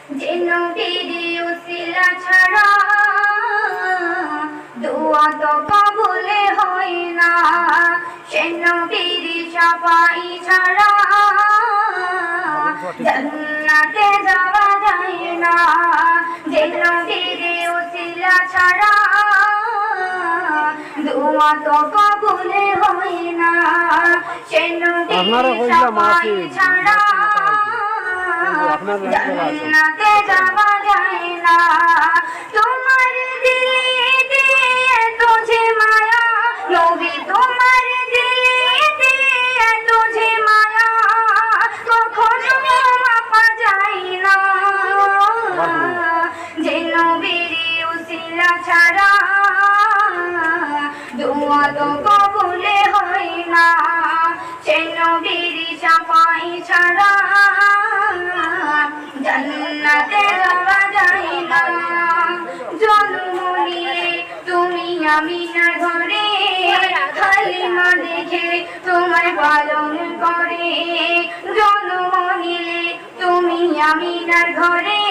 যে নবীর উসিলা ছাড়া দোয়া তো কবুল হয় না, সে নবীর শাফাই ছাড়া জান্নাতে যাওয়া যায় না। যে নবীর উসিলা ছাড়া দোয়া তো কবুল হয় না, সে নবীর শাফাই ছাড়া জান্নাতে যাওয়া যায় না। তোমার দিলে এত যে মায়া নবী, তোমার দিলে এত যে মায়া কখনো মাপা যায় না। যে নবীর উসিলা ছাড়া দোয়া তো কবুল হয় না, সে নবীর শাফাই ছাড়া জান্নাতে যাওয়া যায় না। জন্ম নিয়ে তুমি আমিনার ঘরে, হালিমা দেখে তোমায় পালন করে। জন্ম নিয়ে তুমি আমিনার ঘরে,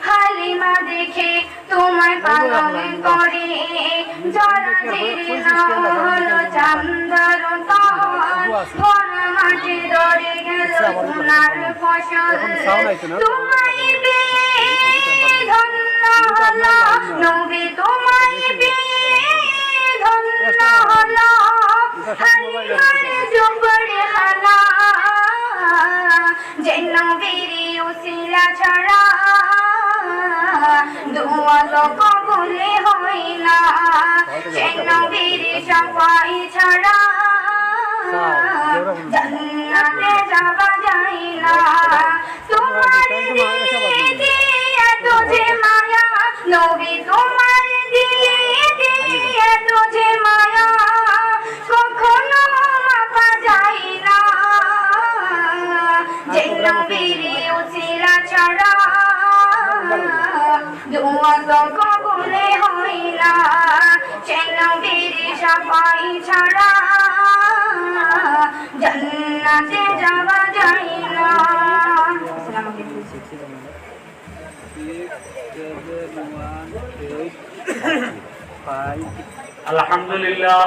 হালিমা দেখে তোমায় পালন করে। জরাজীর নাম হলো চান্দর তল, ভরা মাঠে দরে গেল সোনার ফসল। তোমায় পেয়ে ধন্য হলো নবী, তোমায় পেয়ে ধন্য হলো হালিমার জুবড়ে খানা। যে নবীর উসিলা ছাড়া দোয়া তো কবুল হয় না, সে নবীর শাফাই ছাড়া জান্নাতে যাওয়া যায় না। তোমার দিলে এত যে মায়া নবী, তোমার দিলে এত যে মায়া কখনো মাপা যায় না। যে নবীর উসিলা ছাড়া দোয়া তো কবুল হয় না, সে নবীর শাফাই ছাড়া জান্নাতে যাওয়া যায় না। আলহামদুলিল্লাহ।